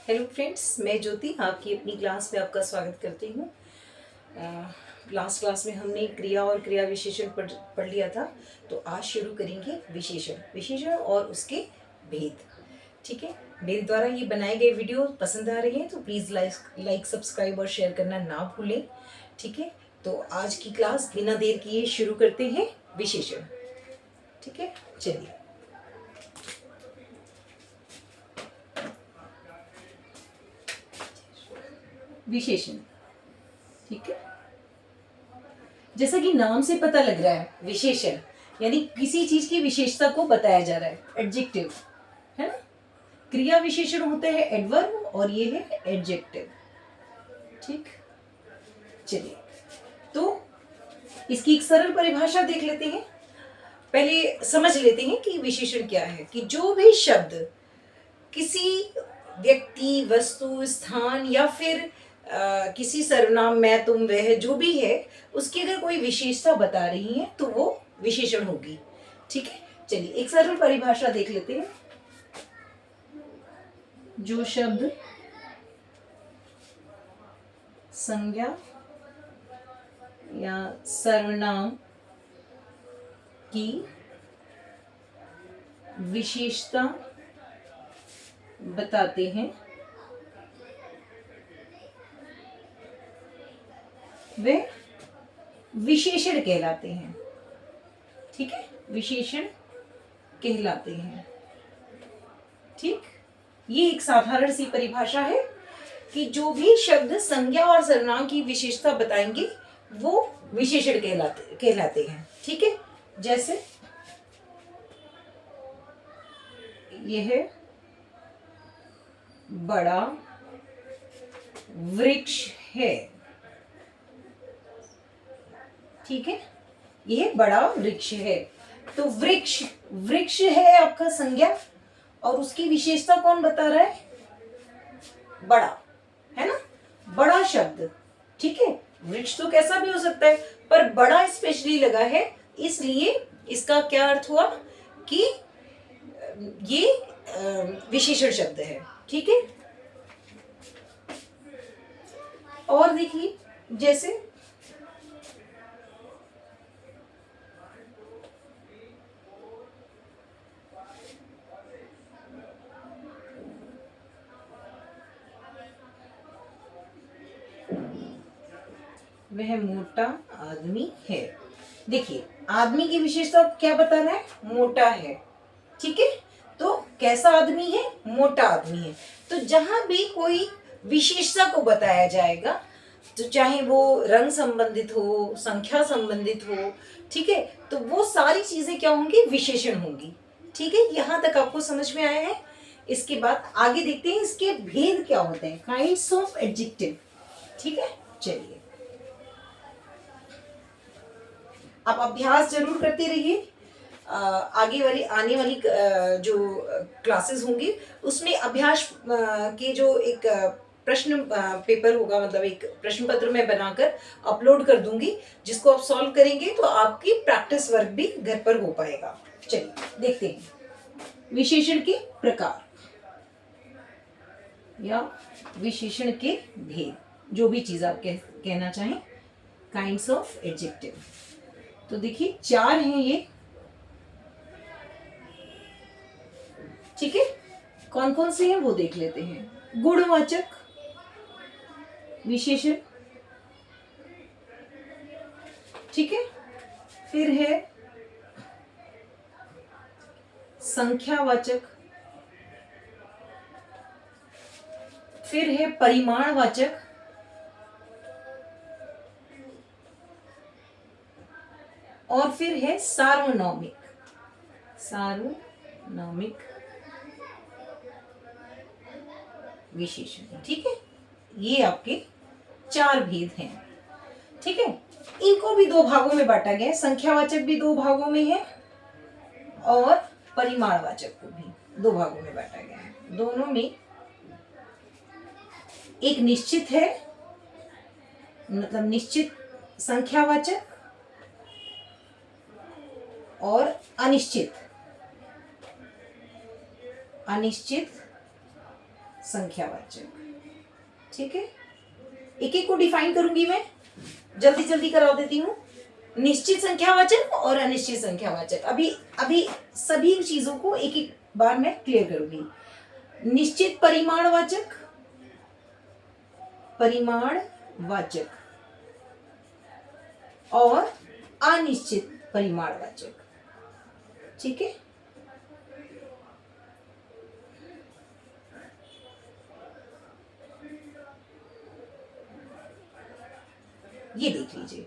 Hello friends, मैं ज्योति आपकी अपनी क्लास में आपका स्वागत करती हूँ। लास्ट क्लास में हमने क्रिया और क्रिया विशेषण पढ़ लिया था। तो आज शुरू करेंगे विशेषण विशेषण और उसके भेद। ठीक है, मेरे द्वारा ये बनाए गए वीडियो पसंद आ रहे हैं तो प्लीज़ लाइक सब्सक्राइब और शेयर करना ना भूलें। ठीक है, तो आज की क्लास बिना देर किए शुरू करते हैं विशेषण। ठीक है, चलिए। विशेषण, ठीक है, जैसा कि नाम से पता लग रहा है, विशेषण यानी किसी चीज की विशेषता को बताया जा रहा है, एडजेक्टिव है ना। क्रिया विशेषण होते हैं एडवर्ब और ये है एडजेक्टिव। ठीक, चलिए तो इसकी एक सरल परिभाषा देख लेते हैं। पहले समझ लेते हैं कि विशेषण क्या है। कि जो भी शब्द किसी व्यक्ति, वस्तु, स्थान या फिर किसी सर्वनाम, मैं, तुम, वह, जो भी है, उसकी अगर कोई विशेषता बता रही है तो वो विशेषण होगी। ठीक है, चलिए एक सरल परिभाषा देख लेते हैं। जो शब्द संज्ञा या सर्वनाम की विशेषता बताते हैं वे विशेषण कहलाते हैं। ठीक है, विशेषण कहलाते हैं। ठीक, ये एक साधारण सी परिभाषा है कि जो भी शब्द संज्ञा और सर्वनाम की विशेषता बताएंगे वो विशेषण कहलाते हैं। ठीक है, जैसे यह बड़ा वृक्ष है। ठीक है, यह बड़ा वृक्ष है। तो वृक्ष वृक्ष है आपका संज्ञा और उसकी विशेषता कौन बता रहा है? बड़ा, है ना, बड़ा शब्द। ठीक है, वृक्ष तो कैसा भी हो सकता है पर बड़ा स्पेशली लगा है, इसलिए इसका क्या अर्थ हुआ कि ये विशेषण शब्द है। ठीक है, और देखिए जैसे वह मोटा आदमी है। देखिए आदमी की विशेषता क्या बता रहा है? मोटा है। ठीक है, तो कैसा आदमी है? मोटा आदमी है। तो जहां भी कोई विशेषता को बताया जाएगा, तो चाहे वो रंग संबंधित हो, संख्या संबंधित हो, ठीक है, तो वो सारी चीजें क्या होंगी? विशेषण होंगी। ठीक है, यहां तक आपको समझ में आया है। इसके बाद आगे देखते हैं इसके भेद क्या होते हैं, काइंड्स ऑफ एडजेक्टिव। ठीक है, चलिए आप अभ्यास जरूर करते रहिए। आगे वाली आने वाली जो क्लासेस होंगी उसमें अभ्यास के जो एक प्रश्न पेपर होगा, मतलब एक प्रश्न पत्र मैं बनाकर अपलोड कर दूंगी, जिसको आप सॉल्व करेंगे तो आपकी प्रैक्टिस वर्क भी घर पर हो पाएगा। चलिए देखते हैं विशेषण के प्रकार या विशेषण के भेद, जो भी चीज आप कहना चाहें, काइंड्स ऑफ एडजेक्टिव। तो देखिए चार हैं ये। ठीक है, कौन कौन से हैं वो देख लेते हैं। गुणवाचक विशेषण, ठीक है, फिर है संख्यावाचक, फिर है परिमाणवाचक, और फिर है सार्वनौमिक। सार्वनौमिक विशेषण। ठीक है, ये आपके चार भेद हैं। ठीक है, इनको भी दो भागों में बांटा गया है। संख्यावाचक भी दो भागों में है और परिमाणवाचक को भी दो भागों में बांटा गया है। दोनों में एक निश्चित है, मतलब निश्चित संख्यावाचक, और अनिश्चित संख्यावाचक। ठीक है, एक एक को डिफाइन करूंगी मैं, जल्दी जल्दी करा देती हूँ। निश्चित संख्यावाचक और अनिश्चित संख्यावाचक, अभी अभी सभी चीजों को एक एक बार मैं क्लियर करूंगी। निश्चित परिमाणवाचक, परिमाणवाचक और अनिश्चित परिमाणवाचक। ठीक है, ये देख लीजिए।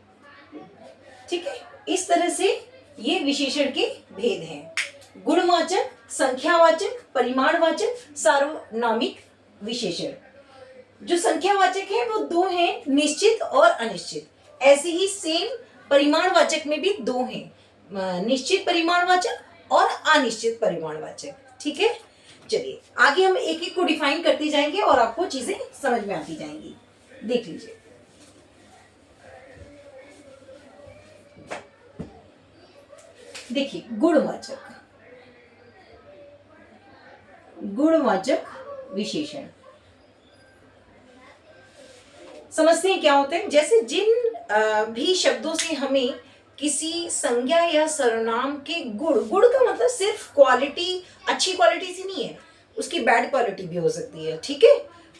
ठीक है, इस तरह से ये विशेषण के भेद हैं। गुणवाचक, संख्यावाचक, परिमाणवाचक, सार्वनामिक विशेषण। जो संख्यावाचक है वो दो हैं, निश्चित और अनिश्चित। ऐसे ही सेम परिमाणवाचक में भी दो हैं, निश्चित परिमाणवाचक और अनिश्चित परिमाणवाचक। ठीक है, चलिए आगे हम एक एक को डिफाइन करते जाएंगे और आपको चीजें समझ में आती जाएंगी। देख लीजिए। देखिए, गुणवाचक, गुणवाचक विशेषण समझते हैं क्या होते हैं। जैसे जिन भी शब्दों से हमें किसी संज्ञा या सर्वनाम के गुण, गुण का मतलब सिर्फ क्वालिटी, अच्छी क्वालिटी से नहीं है, उसकी बैड क्वालिटी भी हो सकती है। ठीक है,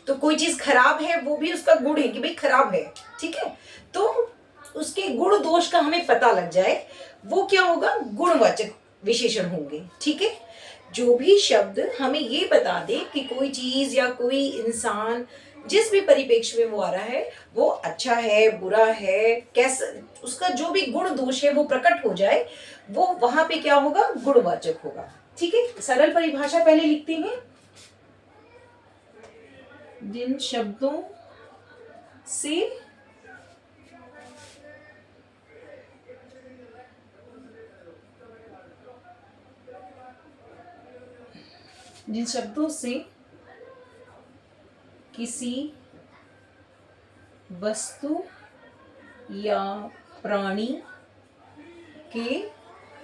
तो कोई चीज खराब है वो भी उसका गुण है कि भाई खराब है। ठीक है, तो उसके गुण दोष का हमें पता लग जाए, वो क्या होगा, गुणवाचक विशेषण होंगे। ठीक है, जो भी शब्द हमें ये बता दे कि कोई चीज या कोई इंसान जिस भी परिप्रेक्ष्य में वो आ रहा है वो अच्छा है, बुरा है, कैसा, उसका जो भी गुण दोष है वो प्रकट हो जाए, वो वहां पे क्या होगा, गुणवाचक होगा। ठीक है, सरल परिभाषा पहले लिखते हैं। जिन शब्दों से किसी वस्तु या प्राणी के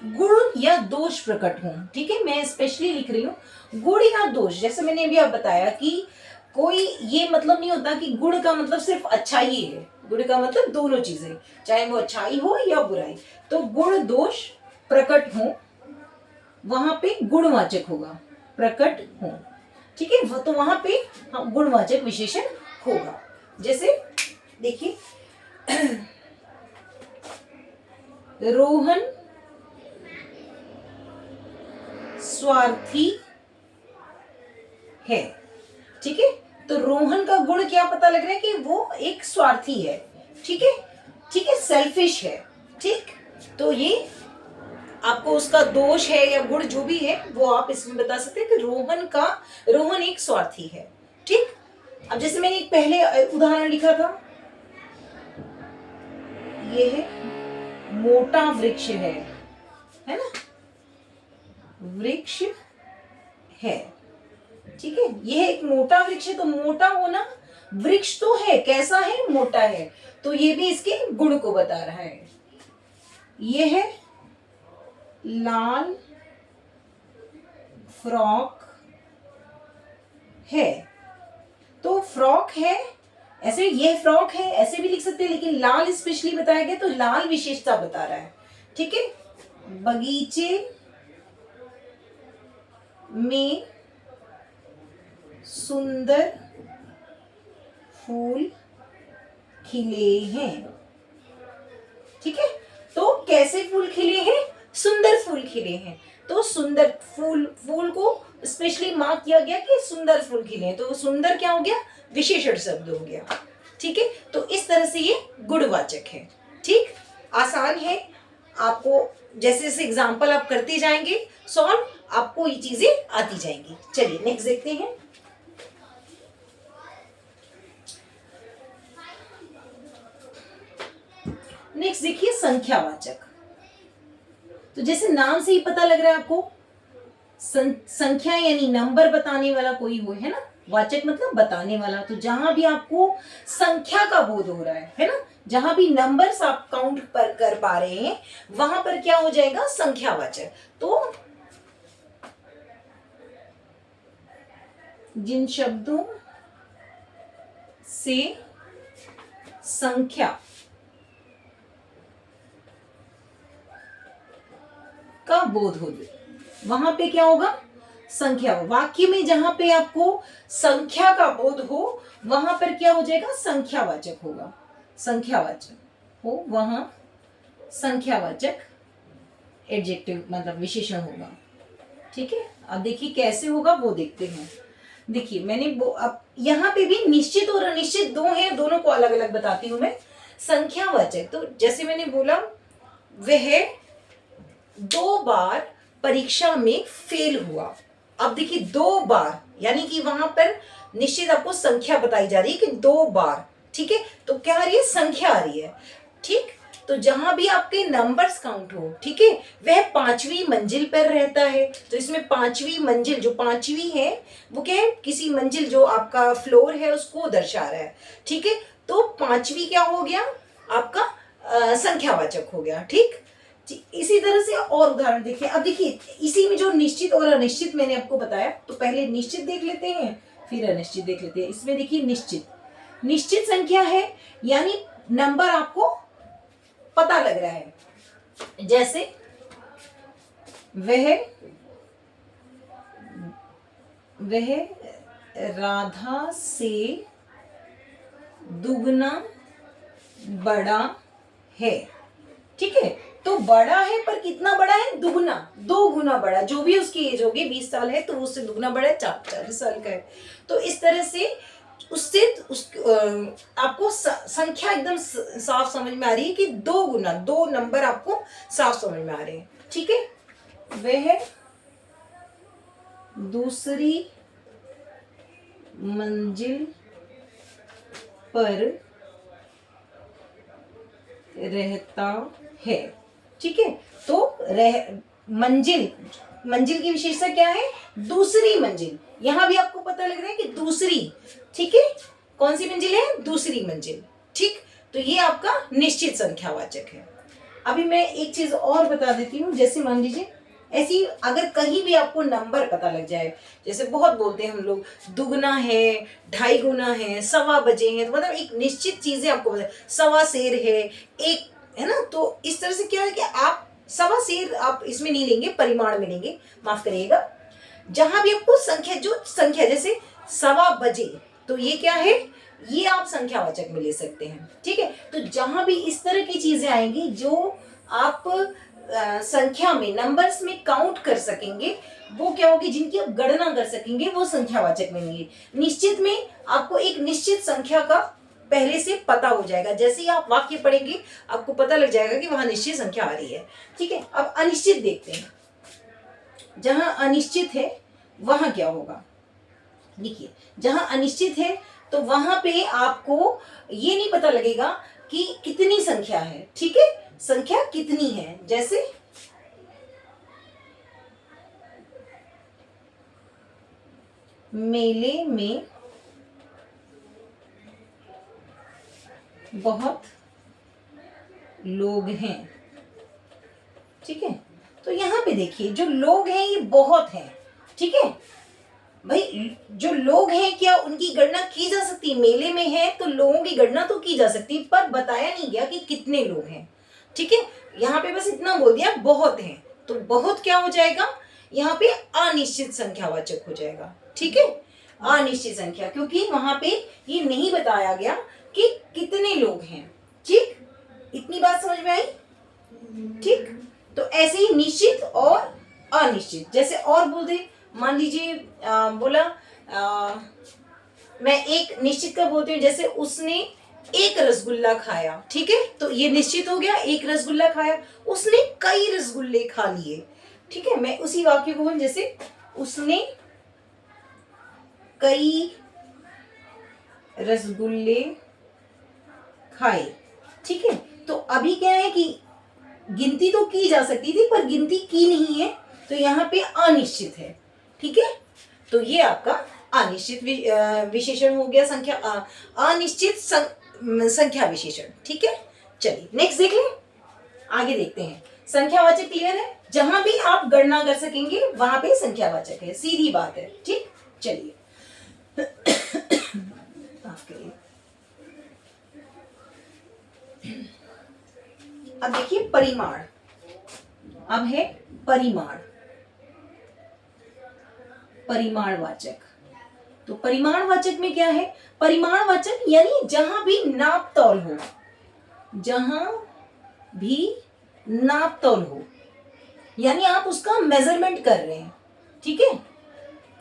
गुण या दोष प्रकट हों। ठीक है, मैं स्पेशली लिख रही हूँ गुण या दोष। जैसे मैंने अभी आप बताया कि कोई ये मतलब नहीं होता कि गुण का मतलब सिर्फ अच्छाई है, गुण का मतलब दोनों चीजें, चाहे वो अच्छाई हो या बुराई। तो गुण दोष प्रकट हो, वहां पे गुणवाचक होगा, प्रकट हो। ठीक है, तो वहां पे गुणवाचक विशेषण होगा। जैसे देखिए, रोहन स्वार्थी है। ठीक है, तो रोहन का गुण क्या पता लग रहा है कि वो एक स्वार्थी है। ठीक है, ठीक है, सेल्फिश है। ठीक, तो ये आपको उसका दोष है या गुण जो भी है वो आप इसमें बता सकते हैं कि रोहन एक स्वार्थी है। ठीक, अब जैसे मैंने एक पहले उदाहरण लिखा था, ये है मोटा वृक्ष है ना, वृक्ष है। ठीक है, यह एक मोटा वृक्ष है, तो मोटा होना, वृक्ष तो है, कैसा है, मोटा है, तो ये भी इसके गुण को बता रहा है। यह है लाल फ्रॉक है, तो फ्रॉक है, ऐसे ये फ्रॉक है ऐसे भी लिख सकते हैं, लेकिन लाल स्पेशली बताया गया तो लाल विशेषता बता रहा है। ठीक है, बगीचे में सुंदर फूल खिले हैं। ठीक है, तो कैसे फूल खिले हैं, सुंदर फूल खिले हैं, तो सुंदर फूल को स्पेशली मार्क किया गया कि सुंदर फूल खिले हैं, तो सुंदर क्या हो गया, विशेषण शब्द हो गया। ठीक है, तो इस तरह से ये गुणवाचक है। ठीक, आसान है, आपको जैसे जैसे एग्जाम्पल आप करते जाएंगे सॉल्व, आपको ये चीजें आती जाएंगी। चलिए नेक्स्ट देखते हैं। नेक्स्ट देखिए संख्यावाचक। तो जैसे नाम से ही पता लग रहा है आपको, संख्या यानी नंबर बताने वाला कोई हो, है ना, वाचक मतलब बताने वाला। तो जहां भी आपको संख्या का बोध हो रहा है ना, जहां भी नंबर्स आप काउंट पर कर पा रहे हैं, वहां पर क्या हो जाएगा, संख्यावाचक। तो जिन शब्दों से संख्या का बोध हो, वहां पे क्या होगा, संख्या हो। वाक्य में जहां पे आपको संख्या का बोध हो वहां पर क्या हो जाएगा, संख्यावाचक होगा, संख्यावाचक हो वहां संख्यावाचक एडजेक्टिव मतलब विशेषण होगा। ठीक है, अब देखिए कैसे होगा वो देखते हैं। देखिए मैंने वो अब यहाँ पे भी निश्चित और अनिश्चित दो हैं, दोनों को अलग अलग बताती हूं मैं। संख्यावाचक तो जैसे मैंने बोला वह 2 बार परीक्षा में फेल हुआ। अब देखिए 2 बार यानी कि वहां पर निश्चित आपको संख्या बताई जा रही है कि 2 बार, ठीक है, तो क्या आ रही है, संख्या आ रही है। ठीक, तो जहां भी आपके नंबर्स काउंट हो, ठीक है, वह 5वीं मंजिल पर रहता है। तो इसमें 5वीं मंजिल जो 5वीं है वो क्या है, किसी मंजिल जो आपका फ्लोर है उसको दर्शा रहा है। ठीक है, तो 5वीं क्या हो गया आपका संख्यावाचक हो गया। ठीक, इसी तरह से और उदाहरण देखिए। अब देखिए इसी में जो निश्चित और अनिश्चित मैंने आपको बताया, तो पहले निश्चित देख लेते हैं फिर अनिश्चित देख लेते हैं। इसमें देखिए निश्चित, निश्चित संख्या है यानी नंबर आपको पता लग रहा है। जैसे वह राधा से दुगना बड़ा है। ठीक है, तो बड़ा है पर कितना बड़ा है, दुगना, 2 गुना बड़ा। जो भी उसकी एज होगी 20 साल है तो उससे दुगना बड़ा है, 40 साल का है। तो इस तरह से उससे आपको संख्या एकदम साफ समझ में आ रही है कि 2 गुना, 2 नंबर आपको साफ समझ में आ रहे हैं। ठीक है, वह दूसरी मंजिल पर रहता है। ठीक है, तो मंजिल, मंजिल की विशेषता क्या है, दूसरी मंजिल। यहां भी आपको पता लग रहा है कि दूसरी, ठीक है, कौन सी मंजिल है, दूसरी मंजिल। ठीक, तो ये आपका निश्चित संख्यावाचक है। अभी मैं एक चीज और बता देती हूँ। जैसे मान लीजिए ऐसी अगर कहीं भी आपको नंबर पता लग जाए, जैसे बहुत बोलते हैं हम लोग दुगना है, 2.5 गुना है, 1.15 बजे हैं, तो मतलब एक निश्चित चीजें आपको पता, 1.25 शेर है, एक है ना। तो इस तरह से क्या है कि आप 1.25 शेर आप इसमें नहीं लेंगे, परिमाण में लेंगे, माफ करिएगा। जहां भी आपको संख्या, जो संख्या जैसे 1.15 बजे, तो ये क्या है, ये आप संख्यावाचक में ले सकते हैं। ठीक है, तो जहां भी इस तरह की चीजें आएंगी जो आप संख्या में, नंबर्स में काउंट कर सकेंगे, वो क्या होगी, जिनकी आप गणना कर सकेंगे, वो संख्यावाचक में नहीं। निश्चित में आपको एक निश्चित संख्या का पहले से पता हो जाएगा। जैसे ही आप वाक्य पढ़ेंगे आपको पता लग जाएगा कि वहां निश्चित संख्या आ रही है। ठीक है, अब अनिश्चित देखते हैं। जहां अनिश्चित है वहां क्या होगा, देखिए जहां अनिश्चित है तो वहां पे आपको ये नहीं पता लगेगा कि कितनी संख्या है। ठीक है, संख्या कितनी है। जैसे मेले में बहुत लोग हैं। ठीक है, तो यहां पे देखिए जो लोग हैं ये बहुत हैं। ठीक है भाई, जो लोग हैं क्या उनकी गणना की जा सकती है, मेले में है तो लोगों की गणना तो की जा सकती है, पर बताया नहीं गया कि कितने लोग हैं। ठीक है, यहाँ पे बस इतना बोल दिया बहुत हैं, तो बहुत क्या हो जाएगा, यहाँ पे अनिश्चित संख्यावाचक हो जाएगा। ठीक है, अनिश्चित संख्या, क्योंकि वहां पे ये नहीं बताया गया कि कितने लोग हैं। ठीक, इतनी बात समझ में आई। ठीक, तो ऐसे ही निश्चित और अनिश्चित, जैसे और बोल दे, मान लीजिए बोला मैं एक निश्चित का बोलती हूँ, जैसे उसने एक रसगुल्ला खाया। ठीक है, तो ये निश्चित हो गया, एक रसगुल्ला खाया, उसने कई रसगुल्ले खा लिए। ठीक है, मैं उसी वाक्य को बोलूं, जैसे उसने कई रसगुल्ले खाए। ठीक है, तो अभी क्या है कि गिनती तो की जा सकती थी पर गिनती की नहीं है, तो यहाँ पे अनिश्चित है। ठीक है, तो ये आपका अनिश्चित विशेषण हो गया, संख्या अनिश्चित संख्या विशेषण। ठीक है, चलिए नेक्स्ट देख लें, आगे देखते हैं। संख्यावाचक क्लियर है, जहां भी आप गणना कर सकेंगे वहां पे संख्यावाचक है, सीधी बात है। ठीक, चलिए आपके लिए। अब देखिए परिमाण, अब है परिमाण, परिमाणवाचक। तो परिमाणवाचक में क्या है? परिमाणवाचक यानी जहां भी नाप तौल हो, जहां भी नाप तौल हो, यानी आप उसका मेजरमेंट कर रहे हैं, ठीक है,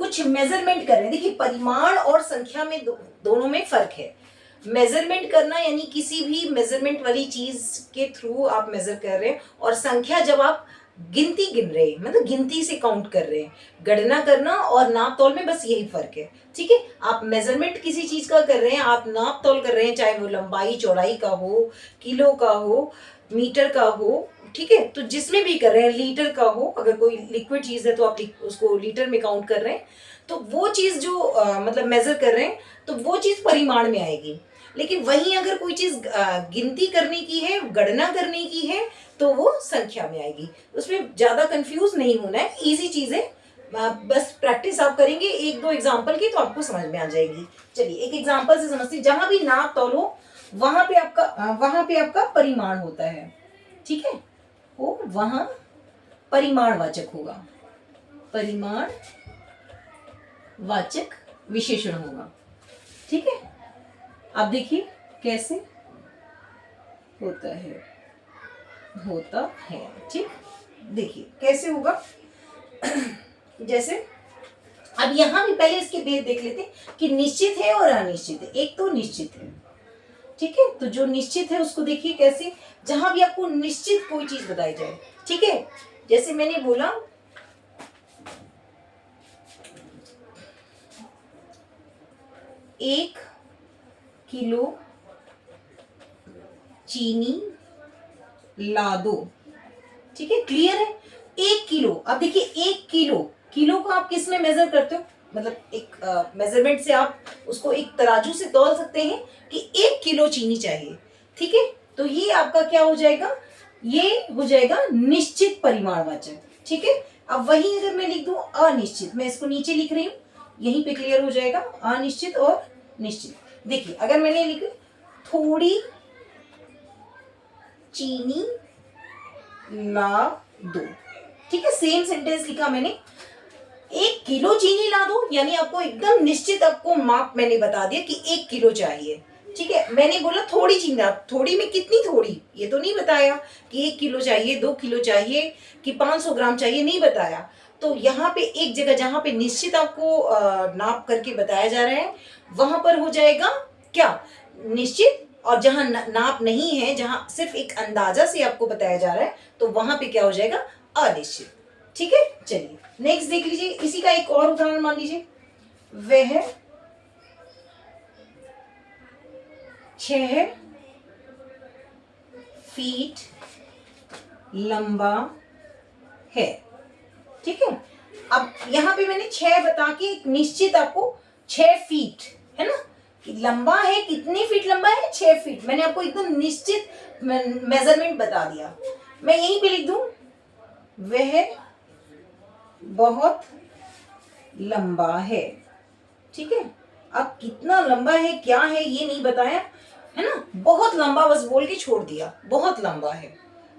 कुछ मेजरमेंट कर रहे हैं। देखिए परिमाण और संख्या में दोनों में फर्क है। मेजरमेंट करना यानी किसी भी मेजरमेंट वाली चीज के थ्रू आप मेजर कर रहे हैं, और संख्या जब आप गिनती गिन रहे हैं, मतलब गिनती से काउंट कर रहे हैं। गणना करना और नाप तौल में बस यही फर्क है, ठीक है। आप मेजरमेंट किसी चीज का कर रहे हैं, आप नाप तौल कर रहे हैं, चाहे वो लंबाई चौड़ाई का हो, किलो का हो, मीटर का हो, ठीक है, तो जिसमें भी कर रहे हैं, लीटर का हो, अगर कोई लिक्विड चीज है तो आप उसको लीटर में काउंट कर रहे हैं, तो वो चीज जो मतलब मेजर कर रहे हैं, तो वो चीज परिमाण में आएगी। लेकिन वहीं अगर कोई चीज गिनती करने की है, गणना करने की है, तो वो संख्या में आएगी। उसमें ज्यादा कंफ्यूज नहीं होना है, इजी चीज है। बस प्रैक्टिस आप करेंगे एक दो एग्जांपल की तो आपको समझ में आ जाएगी। चलिए एक एग्जांपल से समझते हैं। जहां भी नाप तौल हो वहां पे आपका परिमाण होता है, ठीक है, वो वहां परिमाणवाचक होगा, परिमाण वाचक विशेषण होगा, ठीक है। अब देखिए कैसे होता है, ठीक। देखिए कैसे होगा। जैसे अब यहां भी पहले इसके भेद देख लेते हैं कि निश्चित है और अनिश्चित है। एक तो निश्चित है, ठीक है, तो जो निश्चित है उसको देखिए कैसे, जहां भी आपको निश्चित कोई चीज बताई जाए, ठीक है, जैसे मैंने बोला 1 किलो चीनी ला दो, ठीक है, क्लियर है। 1 किलो, अब देखिए 1 किलो, किलो को आप किस में मेजर करते हो, मतलब एक मेजरमेंट से आप उसको एक तराजू से तौल सकते हैं कि 1 किलो चीनी चाहिए, ठीक है। तो ये आपका क्या हो जाएगा, ये हो जाएगा निश्चित परिमाणवाचक, ठीक है। अब वही अगर मैं लिख दूं अनिश्चित, मैं इसको नीचे लिख रही हूं, यहीं पे क्लियर हो जाएगा अनिश्चित और निश्चित। देखिए अगर मैंने लिखी थोड़ी चीनी ला दो, ठीक है, सेम सेंटेंस लिखा मैंने। 1 किलो चीनी ला दो यानी आपको एकदम निश्चित आपको माप मैंने बता दिया कि 1 किलो चाहिए, ठीक है। मैंने बोला थोड़ी चीनी, आप थोड़ी में कितनी थोड़ी, ये तो नहीं बताया कि 1 किलो चाहिए, 2 किलो चाहिए कि 500 ग्राम चाहिए, नहीं बताया। तो यहाँ पे एक जगह जहां पे निश्चित आपको नाप करके बताया जा रहा है, वहां पर हो जाएगा क्या, निश्चित। और जहां नाप नहीं है, जहां सिर्फ एक अंदाजा से आपको बताया जा रहा है, तो वहां पे क्या हो जाएगा, अनिश्चित, ठीक है। चलिए नेक्स्ट देख लीजिए, इसी का एक और उदाहरण मान लीजिए। वह 6 फीट लंबा है, ठीक है। अब यहां पे मैंने 6 बता के एक निश्चित आपको 6 फीट है ना, कि लंबा है, कितनी फीट लंबा है, 6 फीट, मैंने आपको एकदम निश्चित मेजरमेंट बता दिया। मैं यहीं पे लिख दूं वह बहुत लंबा है, ठीक है। अब कितना लंबा है, क्या है, ये नहीं बताया है ना, बहुत लंबा बस बोल के छोड़ दिया, बहुत लंबा है।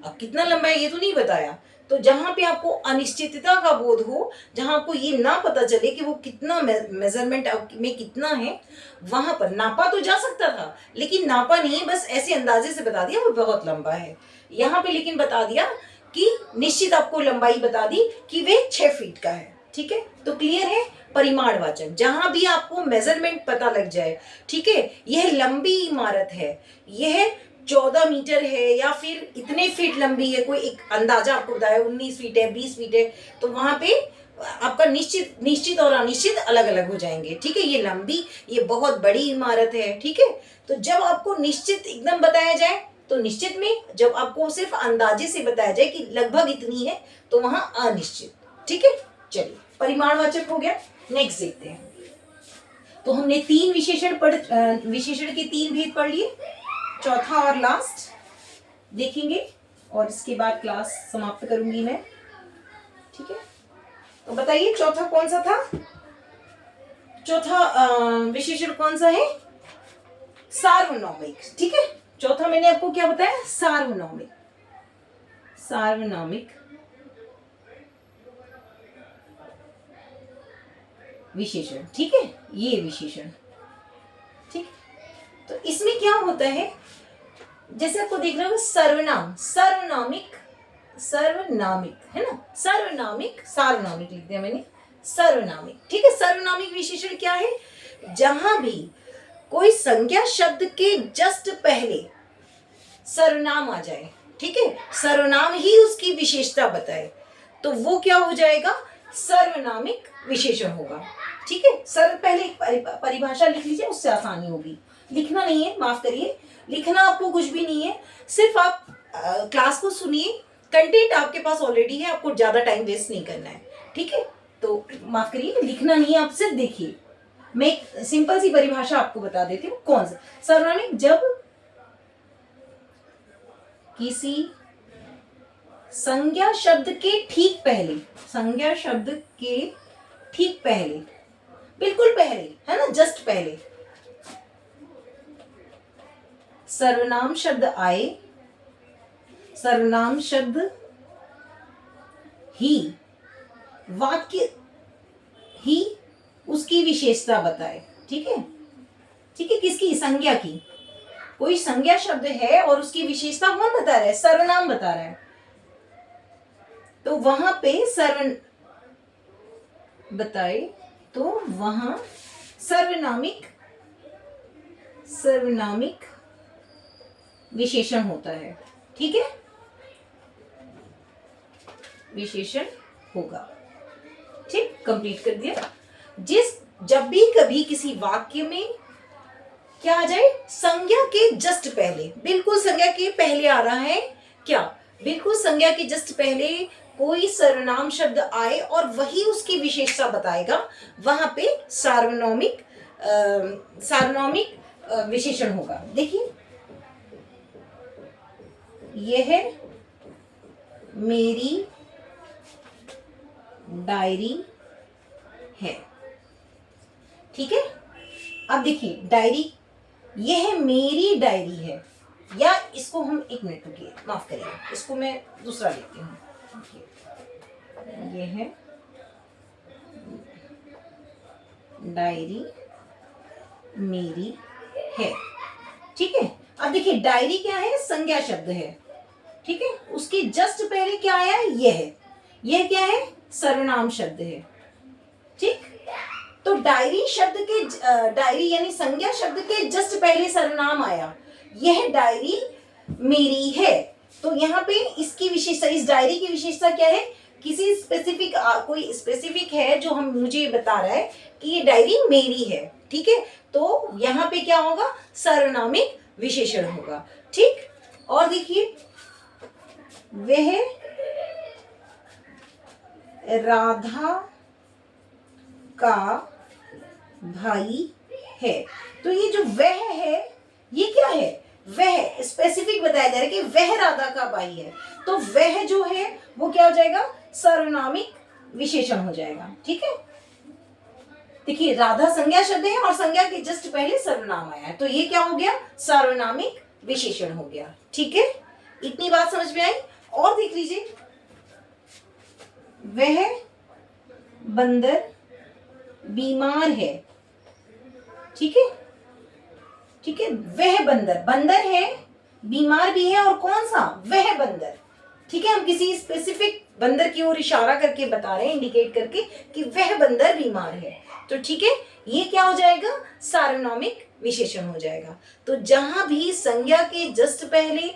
अब कितना लंबा है ये तो नहीं बताया। तो जहां पे आपको अनिश्चितता का बोध हो, जहां आपको ये ना पता चले कि वो कितना मेजरमेंट में कितना है, वहां पर नापा तो जा सकता था, लेकिन नापा नहीं, बस ऐसे अंदाजे से बता दिया वो बहुत लंबा है। यहाँ पे लेकिन बता दिया कि निश्चित आपको लंबाई बता दी कि वे 6 फीट का है, ठीक है। तो क्लियर है, परिमाणवाचक जहां भी आपको मेजरमेंट पता लग जाए, ठीक है, यह लंबी इमारत है, यह 14 मीटर है या फिर इतने फीट लंबी है, कोई एक अंदाजा आपको बताया 19 फीट है, 20 फीट है, तो वहां पे आपका निश्चित और अनिश्चित अलग अलग हो जाएंगे, ठीक है। ये लंबी, ये बहुत बड़ी इमारत है, ठीक है। तो जब आपको निश्चित एकदम बताया जाए तो निश्चित में, जब आपको सिर्फ अंदाजे से बताया जाए कि लगभग इतनी है, तो वहां अनिश्चित, ठीक है। चलिए परिमाणवाचक हो गया, नेक्स्ट देखते हैं। तो हमने 3 विशेषण के 3 भेद पढ़ लिए, चौथा और लास्ट देखेंगे और इसके बाद क्लास समाप्त करूंगी मैं, ठीक है। तो बताइए चौथा कौन सा था, चौथा विशेषण कौन सा है? सार्वनामिक। ठीक है, चौथा मैंने आपको क्या बताया? सार्वनामिक। सार्वनामिक विशेषण। ठीक है, ये विशेषण। ठीक, तो इसमें क्या होता है, जैसे आपको देख रहे हो सर्वनाम, सर्वनामिक, सर्वनामिक है ना, सर्वनामिक, सार्वनामिक लिख दिया मैंने, सर्वनामिक। ठीक है, सर्वनामिक विशेषण क्या है? जहां भी कोई संज्ञा शब्द के जस्ट पहले सर्वनाम आ जाए, ठीक है, सर्वनाम ही उसकी विशेषता बताए, तो वो क्या हो जाएगा? सर्वनामिक विशेषण होगा। ठीक है, सर पहले एक परिभाषा लिख लीजिए, उससे आसानी होगी। लिखना नहीं है, माफ करिए, लिखना आपको कुछ भी नहीं है, सिर्फ आप क्लास को सुनिए, कंटेंट आपके पास ऑलरेडी है, आपको ज्यादा टाइम वेस्ट नहीं करना है। ठीक है, तो माफ करिए, लिखना नहीं है, आप सिर्फ देखिए। मैं एक सिंपल सी परिभाषा आपको बता देती हूँ। कौन सा सर्वनामिक? जब किसी संज्ञा शब्द के ठीक पहले, संज्ञा शब्द के ठीक पहले, बिल्कुल पहले, है ना, जस्ट पहले सर्वनाम शब्द आए, सर्वनाम शब्द ही वाक्य ही उसकी विशेषता बताए। ठीक है, ठीक है, किसकी? संज्ञा की। कोई संज्ञा शब्द है और उसकी विशेषता कौन बता रहा है? सर्वनाम बता रहा है। तो वहां पे सर्व बताए, तो वहां सर्वनामिक, सर्वनामिक विशेषण होता है। ठीक है, विशेषण होगा। ठीक, कंप्लीट कर दिया। जब भी कभी किसी वाक्य में क्या आ जाए? संज्ञा के जस्ट पहले, बिल्कुल संज्ञा के पहले आ रहा है क्या? बिल्कुल संज्ञा के जस्ट पहले कोई सर्वनाम शब्द आए और वही उसकी विशेषता बताएगा, वहां पे सार्वनामिक सार्वनामिक विशेषण होगा। देखिए, यह मेरी डायरी है। ठीक है, अब देखिए, डायरी, यह मेरी डायरी है, या इसको हम, एक मिनट रुकिए, माफ करिए, इसको मैं दूसरा लिखती हूँ। यह डायरी मेरी है। ठीक है, अब देखिए, डायरी क्या है? संज्ञा शब्द है। ठीक है, उसके जस्ट पहले क्या आया? यह क्या है? सर्वनाम शब्द है। ठीक, तो डायरी शब्द के डायरी यानी संज्ञा शब्द के जस्ट पहले सर्वनाम आया, यह डायरी मेरी है। तो यहाँ पे इसकी विशेषता, इस डायरी की विशेषता क्या है? किसी स्पेसिफिक कोई स्पेसिफिक है जो हम मुझे बता रहा है कि ये डायरी मेरी है। ठीक है, तो यहाँ पे क्या होगा? सर्वनामिक विशेषण होगा। ठीक, और देखिए, वह राधा का भाई है। तो ये जो वह है, ये क्या है? वह स्पेसिफिक बताया जा रहा है कि वह राधा का भाई है, तो वह जो है वो क्या हो जाएगा? सर्वनामिक विशेषण हो जाएगा। ठीक है, देखिए, राधा संज्ञा शब्द है और संज्ञा के जस्ट पहले सर्वनाम आया है, तो ये क्या हो गया? सार्वनामिक विशेषण हो गया। ठीक है, इतनी बात समझ में आई? और देख लीजिए, वह बंदर बीमार है। ठीक है, ठीक है, वह बंदर, बंदर है, बीमार भी है, और कौन सा? वह बंदर। ठीक है, हम किसी स्पेसिफिक बंदर की ओर इशारा करके बता रहे हैं, इंडिकेट करके कि वह बंदर बीमार है। तो ठीक है, ये क्या हो जाएगा? सार्वनामिक विशेषण हो जाएगा। तो जहां भी संज्ञा के जस्ट पहले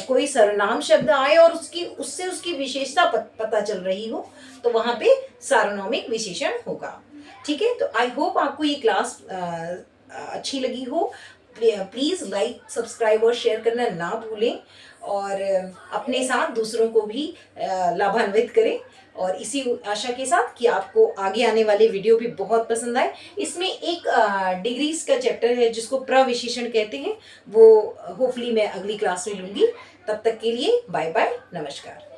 कोई सर्वनाम शब्द आए और उससे उसकी विशेषता पता चल रही हो, तो वहां पे सार्वनामिक विशेषण होगा। ठीक है, तो आई होप आपको ये क्लास अच्छी लगी हो। प्लीज़ लाइक, सब्सक्राइब और शेयर करना ना भूलें, और अपने साथ दूसरों को भी लाभान्वित करें। और इसी आशा के साथ कि आपको आगे आने वाले वीडियो भी बहुत पसंद आए। इसमें एक डिग्रीज का चैप्टर है जिसको प्रविशेषण कहते हैं, वो होपफुली मैं अगली क्लास में लूँगी। तब तक के लिए बाय बाय, नमस्कार।